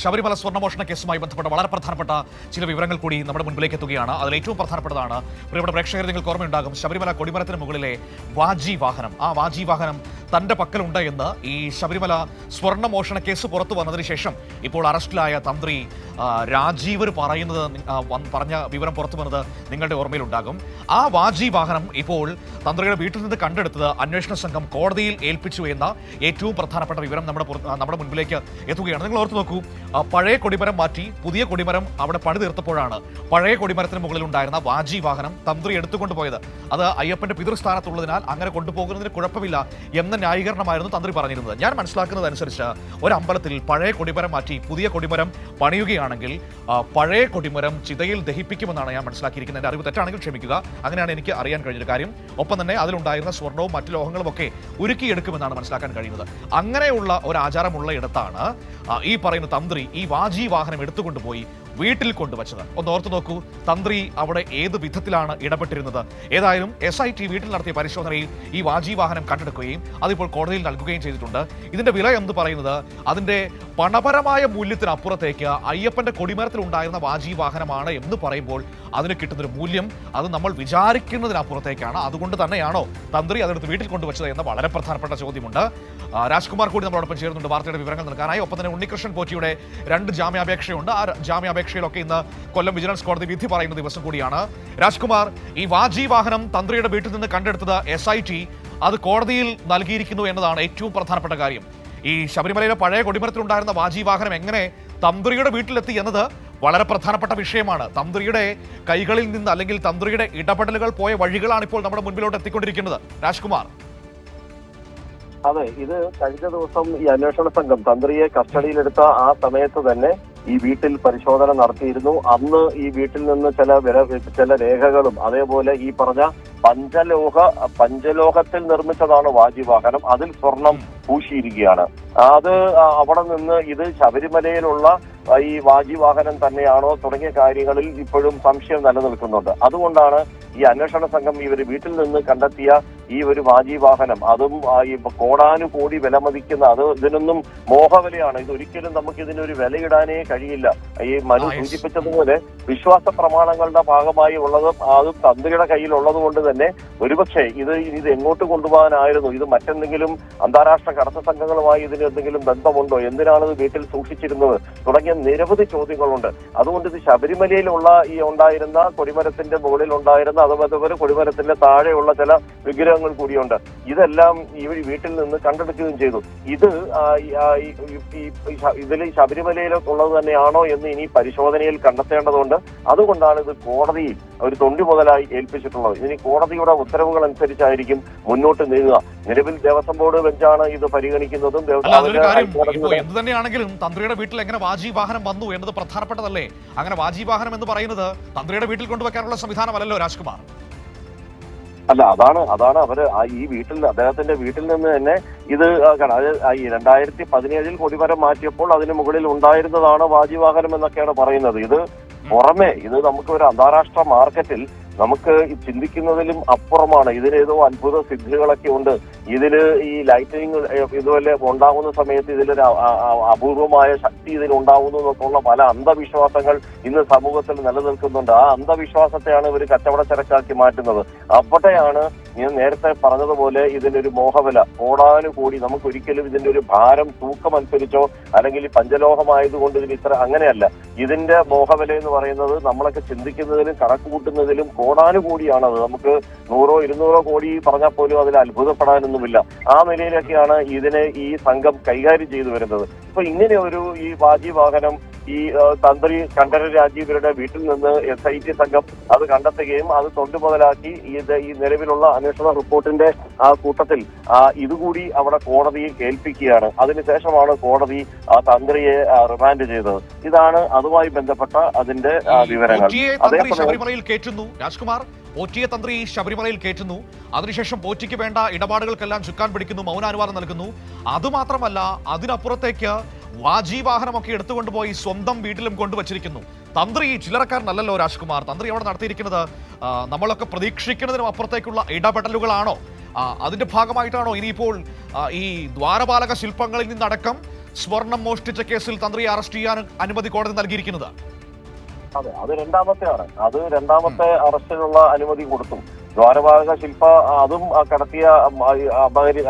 ശബരിമല സ്വർണ്ണമോഷണ കേസുമായി ബന്ധപ്പെട്ട വളരെ പ്രധാനപ്പെട്ട ചില വിവരങ്ങൾ കൂടി നമ്മുടെ മുൻപിലേക്ക് എത്തുകയാണ്. അതിൽ ഏറ്റവും പ്രധാനപ്പെട്ടതാണ്, പ്രിയപ്പെട്ട പ്രേക്ഷകർ നിങ്ങൾക്ക് ഓർമ്മയുണ്ടാകും, ശബരിമല കൊടിമരത്തിന് മുകളിലെ വാജി വാഹനം, ആ വാജി വാഹനം തന്റെ പക്കലുണ്ട് എന്ന് ഈ ശബരിമല സ്വർണ്ണമോഷണ കേസ് പുറത്തു വന്നതിന് ശേഷം ഇപ്പോൾ അറസ്റ്റിലായ തന്ത്രി രാജീവർ പറഞ്ഞ വിവരം പുറത്തു വന്നത് നിങ്ങളുടെ ഓർമ്മയിലുണ്ടാകും. ആ വാജി വാഹനം ഇപ്പോൾ തന്ത്രിയുടെ വീട്ടിൽ നിന്ന് കണ്ടെടുത്തത് അന്വേഷണ സംഘം കോടതിയിൽ ഏൽപ്പിച്ചു എന്ന ഏറ്റവും പ്രധാനപ്പെട്ട വിവരം നമ്മുടെ മുൻപിലേക്ക് എത്തുകയാണ്. നിങ്ങൾ ഓർത്തു നോക്കൂ, പഴയ കൊടിമരം മാറ്റി പുതിയ കൊടിമരം അവിടെ പണി തീർത്തപ്പോഴാണ് പഴയ കൊടിമരത്തിന് മുകളിൽ ഉണ്ടായിരുന്ന വാജി വാഹനം തന്ത്രി എടുത്തുകൊണ്ടുപോയത്. അത് അയ്യപ്പന്റെ പിതൃസ്ഥാനത്തുള്ളതിനാൽ അങ്ങനെ കൊണ്ടുപോകുന്നതിന് കുഴപ്പമില്ല എന്ന ന്യായീകരണമായിരുന്നു തന്ത്രി പറഞ്ഞിരുന്നത്. ഞാൻ മനസ്സിലാക്കുന്നതനുസരിച്ച് ഒരു അമ്പലത്തിൽ പഴയ കൊടിമരം മാറ്റി പുതിയ കൊടിമരം പണിയുകയാണെങ്കിൽ പഴയ കൊടിമരം ചിതയിൽ ദഹിപ്പിക്കുമെന്നാണ് ഞാൻ മനസ്സിലാക്കിയിരിക്കുന്നത്. എൻ്റെ അറിവ് തെറ്റാണെങ്കിൽ ക്ഷമിക്കുക, അങ്ങനെയാണ് എനിക്ക് അറിയാൻ കഴിഞ്ഞൊരു കാര്യം. ഒപ്പം തന്നെ അതിലുണ്ടായിരുന്ന സ്വർണവും മറ്റു ലോഹങ്ങളും ഒക്കെ ഉരുക്കിയെടുക്കുമെന്നാണ് മനസ്സിലാക്കാൻ കഴിയുന്നത്. അങ്ങനെയുള്ള ഒരു ആചാരമുള്ള ഇടത്താണ് ഈ പറയുന്ന തന്ത്രി ഈ വാജി വാഹനം എടുത്തുകൊണ്ടുപോയി വീട്ടിൽ കൊണ്ടുവച്ചത്. ഒന്ന് ഓർത്തു നോക്കൂ, തന്ത്രി അവിടെ ഏത് വിധത്തിലാണ് ഇടപെട്ടിരുന്നത്. ഏതായാലും SIT വീട്ടിൽ നടത്തിയ പരിശോധനയിൽ ഈ വാജി വാഹനം കണ്ടെടുക്കുകയും അതിപ്പോൾ കോടതിയിൽ നൽകുകയും ചെയ്തിട്ടുണ്ട്. ഇതിന്റെ വില എന്ന് പറയുന്നത് അതിന്റെ പണപരമായ മൂല്യത്തിനപ്പുറത്തേക്ക് അയ്യപ്പന്റെ കൊടിമരത്തിൽ ഉണ്ടായിരുന്ന വാജി വാഹനമാണ് എന്ന് പറയുമ്പോൾ അതിന് കിട്ടുന്നൊരു മൂല്യം അത് നമ്മൾ വിചാരിക്കുന്നതിനപ്പുറത്തേക്കാണ്. അതുകൊണ്ട് തന്നെയാണോ തന്ത്രി അതെടുത്ത് വീട്ടിൽ കൊണ്ടുവച്ചത് എന്ന വളരെ പ്രധാനപ്പെട്ട ചോദ്യമുണ്ട്. രാജ്കുമാർ കൂടി നമ്മളോടൊപ്പം ചേരുന്നുണ്ട് വാർത്തയുടെ വിവരങ്ങൾ നൽകാനായി. ഒപ്പം തന്നെ ഉണ്ണികൃഷ്ണൻ പോറ്റിയുടെ 2 ജാമ്യാപേക്ഷയുണ്ട്. ആ ജാമ്യാപേക്ഷയിലൊക്കെ ഇന്ന് കൊല്ലം വിജിലൻസ് കോടതി വിധി പറയുന്ന ദിവസം കൂടിയാണ്. രാജ്കുമാർ, ഈ വാജി വാഹനം തന്ത്രിയുടെ വീട്ടിൽ നിന്ന് കണ്ടെടുത്തത് SIT അത് കോടതിയിൽ നൽകിയിരിക്കുന്നു എന്നതാണ് ഏറ്റവും പ്രധാനപ്പെട്ട കാര്യം. ഈ ശബരിമലയിലെ പഴയ കൊടിമരത്തിലുണ്ടായിരുന്ന വാജി വാഹനം എങ്ങനെ തന്ത്രിയുടെ വീട്ടിലെത്തി എന്നത് വളരെ പ്രധാനപ്പെട്ട വിഷയമാണ്. തന്ത്രിയുടെ കൈകളിൽ നിന്ന് അല്ലെങ്കിൽ തന്ത്രിയുടെ ഇടപെടലുകൾ പോയ വഴികളാണ് ഇപ്പോൾ നമ്മുടെ മുൻപിലോട്ട് എത്തിക്കൊണ്ടിരിക്കുന്നത്. രാജ്കുമാർ, അതെ, ഇത് കഴിഞ്ഞ ദിവസം ഈ അന്വേഷണ സംഘം തന്ത്രിയെ കസ്റ്റഡിയിലെടുത്ത ആ സമയത്ത് തന്നെ ഈ വീട്ടിൽ പരിശോധന നടത്തിയിരുന്നു. അന്ന് ഈ വീട്ടിൽ നിന്ന് ചില രേഖകളും അതേപോലെ ഈ പറഞ്ഞ പഞ്ചലോഹത്തിൽ നിർമ്മിച്ചതാണ് വാജി വാഹനം. അതിൽ സ്വർണം പൂശിയിരിക്കുകയാണ്. അത് അവിടെ നിന്ന് ഇത് ശബരിമലയിലുള്ള ഈ വാജി വാഹനം തന്നെയാണോ തുടങ്ങിയ കാര്യങ്ങളിൽ ഇപ്പോഴും സംശയം നിലനിൽക്കുന്നുണ്ട്. അതുകൊണ്ടാണ് ഈ അന്വേഷണ സംഘം ഇവർ വീട്ടിൽ നിന്ന് കണ്ടെത്തിയ ഈ ഒരു വാജി വാഹനം, അതും ഈ കോടാനുകോടി വിലമതിക്കുന്ന, അത് ഇതിനൊന്നും മോഹവിലയാണ്. ഇതൊരിക്കലും നമുക്ക് ഇതിനൊരു വിലയിടാനേ കഴിയില്ല. ഈ മനു സൂചിപ്പിച്ചതുപോലെ വിശ്വാസ പ്രമാണങ്ങളുടെ ഭാഗമായി ഉള്ളതും അതും തന്ത്രിയുടെ കയ്യിലുള്ളത് കൊണ്ട് തന്നെ ഒരുപക്ഷെ ഇത് എങ്ങോട്ട് കൊണ്ടുപോകാനായിരുന്നു, ഇത് മറ്റെന്തെങ്കിലും അന്താരാഷ്ട്ര കടത്ത സംഘങ്ങളുമായി ഇതിന് എന്തെങ്കിലും ബന്ധമുണ്ടോ, എന്തിനാണ് ഇത് വീട്ടിൽ സൂക്ഷിച്ചിരുന്നത് തുടങ്ങിയ നിരവധി ചോദ്യങ്ങളുണ്ട്. അതുകൊണ്ട് ഇത് ശബരിമലയിലുള്ള ഈ ഉണ്ടായിരുന്ന കൊടിമരത്തിന്റെ മുകളിൽ ഉണ്ടായിരുന്ന അതുപോലെ കൊടിമരത്തിന്റെ താഴെയുള്ള ചില വിഗ്രഹങ്ങൾ കൂടിയുണ്ട്. ഇതെല്ലാം ഈ വീട്ടിൽ നിന്ന് കണ്ടെടുക്കുകയും ചെയ്തു. ഇത് ഇതിൽ ശബരിമലയിലുള്ളത് തന്നെയാണോ എന്ന് ഇനി പരിശോധനയിൽ കണ്ടെത്തേണ്ടതുണ്ട്. അതുകൊണ്ടാണ് ഇത് കോടതിയിൽ ഒരു തൊണ്ടി മുതലായി ഏൽപ്പിച്ചിട്ടുള്ളത്. ഇനി കോടതിയുടെ ഉത്തരവുകൾ അനുസരിച്ചായിരിക്കും മുന്നോട്ട് നീങ്ങുക. നിലവിൽ ദേവസ്വം ബോർഡ് ബെഞ്ചാണ് ഇത് പരിഗണിക്കുന്നതും. എന്ത് തന്നെയാണെങ്കിലും തന്ത്രിയുടെ വീട്ടിൽ എങ്ങനെ വാജി വാഹനം വന്നു എന്നത് പ്രധാനപ്പെട്ടതല്ലേ? അങ്ങനെ വാജി വാഹനം എന്ന് പറയുന്നത് തന്ത്രിയുടെ വീട്ടിൽ കൊണ്ടുവയ്ക്കാനുള്ള സംവിധാനമല്ലല്ലോ രാജ്കുമാർ. അല്ല, അതാണ് അവര് ഈ വീട്ടിൽ, അദ്ദേഹത്തിന്റെ വീട്ടിൽ നിന്ന് തന്നെ ഇത് ഈ 2017 കൊടിമരം മാറ്റിയപ്പോൾ അതിന് മുകളിൽ ഉണ്ടായിരുന്നതാണ് വാജി വാഹനം എന്നൊക്കെയാണ് പറയുന്നത്. ഇത് പുറമെ ഇത് നമുക്ക് ഒരു അന്താരാഷ്ട്ര മാർക്കറ്റിൽ നമുക്ക് ചിന്തിക്കുന്നതിലും അപ്പുറമാണ്. ഇതിലേതോ അത്ഭുത സിദ്ധികളൊക്കെ ഉണ്ട്. ഇതില് ഈ ലൈറ്റിനിങ് ഇതുപോലെ ഉണ്ടാകുന്ന സമയത്ത് ഇതിലൊരു അപൂർവമായ ശക്തി ഇതിനുണ്ടാകുന്നു എന്നൊക്കെയുള്ള പല അന്ധവിശ്വാസങ്ങൾ ഇന്ന് സമൂഹത്തിൽ നിലനിൽക്കുന്നുണ്ട്. ആ അന്ധവിശ്വാസത്തെയാണ് ഇവർ കച്ചവട ചരക്കാക്കി മാറ്റുന്നത്. അപ്പോഴാണ് ഞാൻ നേരത്തെ പറഞ്ഞതുപോലെ ഇതിനൊരു മോഹവില കോടാനുകൂടി, നമുക്ക് ഒരിക്കലും ഇതിന്റെ ഒരു ഭാരം തൂക്കം അനുസരിച്ചോ അല്ലെങ്കിൽ പഞ്ചലോഹമായതുകൊണ്ട് ഇതിന് ഇത്ര അങ്ങനെയല്ല. ഇതിന്റെ മോഹവില എന്ന് പറയുന്നത് നമ്മളൊക്കെ ചിന്തിക്കുന്നതിലും കണക്ക് കൂട്ടുന്നതിലും കോടാനുകൂടിയാണത്. നമുക്ക് 100-200 കോടി പറഞ്ഞാൽ പോലും അതിൽ അത്ഭുതപ്പെടാനൊന്നുമില്ല. ആ നിലയിലൊക്കെയാണ് ഇതിനെ ഈ സംഘം കൈകാര്യം ചെയ്തു വരുന്നത്. ഇപ്പൊ ഇങ്ങനെ ഒരു ഈ വാജി വാഹനം ഈ തന്ത്രി കണ്ഠര രാജീവരുടെ വീട്ടിൽ നിന്ന് SIT സംഘം അത് കണ്ടെത്തുകയും അത് തൊണ്ടു മുതലാക്കി ഈ നിലവിലുള്ള അന്വേഷണ റിപ്പോർട്ടിന്റെ ആ കൂട്ടത്തിൽ ഇതുകൂടി അവിടെ കോടതിയിൽ ഏൽപ്പിക്കുകയാണ്. അതിനുശേഷമാണ് കോടതി തന്ത്രിയെ റിമാൻഡ് ചെയ്തത്. ഇതാണ് അതുമായി ബന്ധപ്പെട്ട അതിന്റെ വിവരങ്ങൾ. ശബരിമലയിൽ കയറ്റുന്നു രാജ്കുമാർ, പോറ്റിയെ തന്ത്രി ശബരിമലയിൽ കയറ്റുന്നു. അതിനുശേഷം പോറ്റിക്ക് വേണ്ട ഇടപാടുകൾക്കെല്ലാം ചുക്കാൻ പിടിക്കുന്നു, മൗനാനുവാദം നൽകുന്നു. അതുമാത്രമല്ല, അതിനപ്പുറത്തേക്ക് വാജി വാഹനമൊക്കെ എടുത്തുകൊണ്ടുപോയി സ്വന്തം വീട്ടിലും കൊണ്ടുവച്ചിരിക്കുന്നു. തന്ത്രി ചില്ലറക്കാരനല്ലല്ലോ രാജ്കുമാർ. തന്ത്രി അവിടെ നടത്തിയിരിക്കുന്നത് നമ്മളൊക്കെ പ്രതീക്ഷിക്കുന്നതിനും അപ്പുറത്തേക്കുള്ള ഇടപെടലുകളാണോ? അതിന്റെ ഭാഗമായിട്ടാണോ ഇനിയിപ്പോൾ ഈ ദ്വാരപാലക ശില്പങ്ങളിൽ നിന്നടക്കം സ്വർണം മോഷ്ടിച്ച കേസിൽ തന്ത്രിയെ അറസ്റ്റ് ചെയ്യാൻ അനുമതി കോടതി നൽകിയിരിക്കുന്നത്. അതെ, അത് രണ്ടാമത്തെ അറസ്റ്റിനുള്ള അനുമതി കൊടുത്തു. ദ്വാരപാലക ശില്പ അതും കടത്തിയ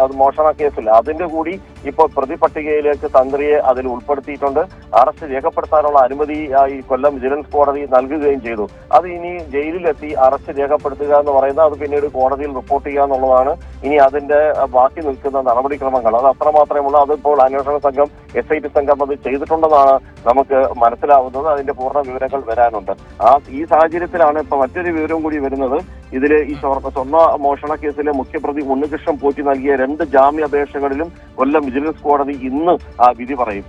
അത് മോഷണ കേസിൽ അതിന്റെ കൂടി ഇപ്പോൾ പ്രതിപട്ടികയിലേക്ക് തന്ത്രിയെ അതിൽ ഉൾപ്പെടുത്തിയിട്ടുണ്ട്. അറസ്റ്റ് രേഖപ്പെടുത്താനുള്ള അനുമതി ഈ കൊല്ലം വിജിലൻസ് കോടതി നൽകുകയും ചെയ്തു. അത് ഇനി ജയിലിലെത്തി അറസ്റ്റ് രേഖപ്പെടുത്തുക എന്ന് പറയുന്നത് അത് പിന്നീട് കോടതിയിൽ റിപ്പോർട്ട് ചെയ്യുക എന്നുള്ളതാണ് ഇനി അതിന്റെ ബാക്കി നിൽക്കുന്ന നടപടിക്രമങ്ങൾ. അത് അത്രമാത്രമുള്ള അതിപ്പോൾ അന്വേഷണ സംഘം SIT സംഘം അത് ചെയ്തിട്ടുണ്ടെന്നാണ് നമുക്ക് മനസ്സിലാവുന്നത്. അതിന്റെ പൂർണ്ണ വിവരങ്ങൾ വരാനുണ്ട്. ഈ സാഹചര്യത്തിലാണ് ഇപ്പൊ മറ്റൊരു വിവരം കൂടി വരുന്നത്. ഇതില് ഈ സ്വർണ്ണ മോഷണ കേസിലെ മുഖ്യപ്രതി ഉണ്ണികൃഷ്ണൻ പോറ്റി നൽകിയ 2 ജാമ്യാപേക്ഷകളിലും കൊല്ലം വിജിലൻസ് കോടതി ഇന്ന് വിധി പറയും.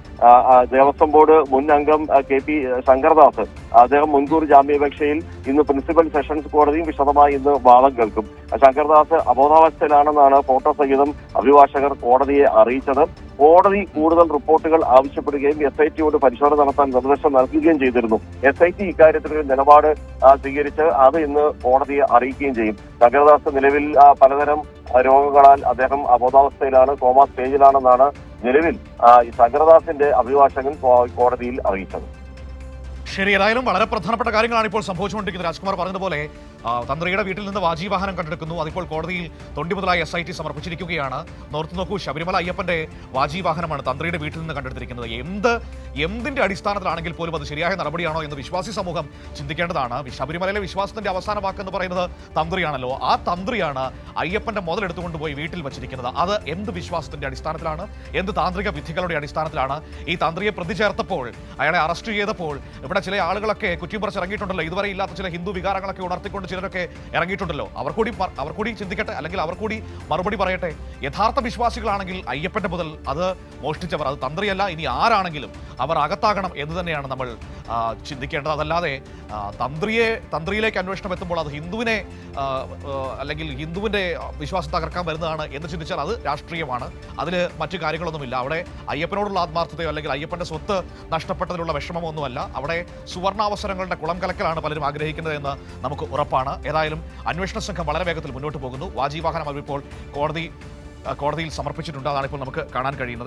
ദേവസ്വം ബോർഡ് മുൻ അംഗം KP ശങ്കർദാസ് അദ്ദേഹം മുൻകൂർ ജാമ്യാപേക്ഷയിൽ ഇന്ന് പ്രിൻസിപ്പൽ സെഷൻസ് കോടതിയും വിശദമായി ഇന്ന് വാദം കേൾക്കും. ശങ്കർദാസ് അബോധാവസ്ഥയിലാണെന്നാണ് ഫോട്ടോ സഹിതം അഭിഭാഷകർ കോടതിയെ അറിയിച്ചത്. കോടതി കൂടുതൽ റിപ്പോർട്ടുകൾ ആവശ്യപ്പെടുകയും SITയോട് പരിശോധന നടത്താൻ നിർദ്ദേശം നൽകുകയും ചെയ്തിരുന്നു. SIT ഇക്കാര്യത്തിൽ ഒരു നിലപാട് സ്വീകരിച്ച് അത് ഇന്ന് കോടതിയെ അറിയിക്കുകയും ചെയ്യും. ശങ്കർദാസ് നിലവിൽ പലതരം രോഗങ്ങളാൽ അദ്ദേഹം അബോധാവസ്ഥയിലാണ്, കോമ സ്റ്റേജിലാണെന്നാണ് നിലവിൽ ശങ്കർദാസിന്റെ അഭിഭാഷകൻ കോടതിയിൽ അറിയിച്ചത്. ശരി, ഏതായാലും വളരെ പ്രധാനപ്പെട്ട കാര്യങ്ങളാണ് ഇപ്പോൾ സംഭവിച്ചുകൊണ്ടിരിക്കുന്നത്. രാജ്കുമാർ പറഞ്ഞതുപോലെ തന്ത്രിയുടെ വീട്ടിൽ നിന്ന് വാജി വാഹനം കണ്ടെടുക്കുന്നു. അതിപ്പോൾ കോടതിയിൽ തൊണ്ടി മുതലായി SIT സമർപ്പിച്ചിരിക്കുകയാണ്. നോർത്തു നോക്കൂ, ശബരിമല അയ്യപ്പന്റെ വാജി വാഹനമാണ് തന്ത്രിയുടെ വീട്ടിൽ നിന്ന് കണ്ടെടുത്തിരിക്കുന്നത്. എന്തിന്റെ അടിസ്ഥാനത്തിലാണെങ്കിൽ പോലും അത് ശരിയായ നടപടിയാണോ എന്ന് വിശ്വാസി സമൂഹം ചിന്തിക്കേണ്ടതാണ്. ശബരിമലയിലെ വിശ്വാസത്തിന്റെ അവസാന വാക്കെന്ന് പറയുന്നത് തന്ത്രിയാണല്ലോ. ആ തന്ത്രിയാണ് അയ്യപ്പന്റെ മുതലെടുത്തുകൊണ്ട് പോയി വീട്ടിൽ വെച്ചിരിക്കുന്നത്. അത് എന്ത് വിശ്വാസത്തിന്റെ അടിസ്ഥാനത്തിലാണ്, എന്ത് താന്ത്രിക വിധികളുടെ അടിസ്ഥാനത്തിലാണ്? ഈ തന്ത്രിയെ പ്രതി ചേർത്തപ്പോൾ, അയാളെ അറസ്റ്റ് ചെയ്തപ്പോൾ ഇവിടെ ചില ആളുകളൊക്കെ കുറ്റിപ്പറിച്ച് ഇറങ്ങിയിട്ടുണ്ടല്ലോ. ഇതുവരെ ഇല്ലാത്ത ചില ഹിന്ദു വികാരങ്ങളൊക്കെ ഉണർത്തിക്കൊണ്ട് ചിലരൊക്കെ ഇറങ്ങിയിട്ടുണ്ടല്ലോ. അവർ കൂടി ചിന്തിക്കട്ടെ, അല്ലെങ്കിൽ അവർ കൂടി മറുപടി പറയട്ടെ. യഥാർത്ഥ വിശ്വാസികളാണെങ്കിൽ അയ്യപ്പന്റെ മുതൽ അത് മോഷ്ടിച്ചവർ, അത് തന്ത്രിയല്ല, ഇനി ആരാണെങ്കിലും അവർ അകത്താകണം എന്ന് തന്നെയാണ് നമ്മൾ ചിന്തിക്കേണ്ടത്. അതല്ലാതെ തന്ത്രിയിലേക്ക് അന്വേഷണം എത്തുമ്പോൾ അത് ഹിന്ദുവിനെ അല്ലെങ്കിൽ ഹിന്ദുവിന്റെ വിശ്വാസം തകർക്കാൻ വരുന്നതാണ് എന്ന് ചിന്തിച്ചാൽ അത് രാഷ്ട്രീയമാണ്. അതിൽ മറ്റു കാര്യങ്ങളൊന്നുമില്ല. അവിടെ അയ്യപ്പനോടുള്ള ആത്മാർത്ഥതയോ അല്ലെങ്കിൽ അയ്യപ്പന്റെ സ്വത്ത് നഷ്ടപ്പെട്ടതിലുള്ള വിഷമമോ ഒന്നുമല്ല. അവിടെ സുവർണാവസരങ്ങളുടെ കുളം കലക്കലാണ് പലരും ആഗ്രഹിക്കുന്നത് എന്ന് നമുക്ക് ഉറപ്പാണ്. ഏതായാലും അന്വേഷണ സംഘം വളരെ വേഗത്തിൽ മുന്നോട്ട് പോകുന്നു. വാജി വാഹനം ഇപ്പോൾ കോടതിയിൽ സമർപ്പിച്ചിട്ടുണ്ട്. അതാണ് ഇപ്പോൾ നമുക്ക് കാണാൻ കഴിയുന്നത്.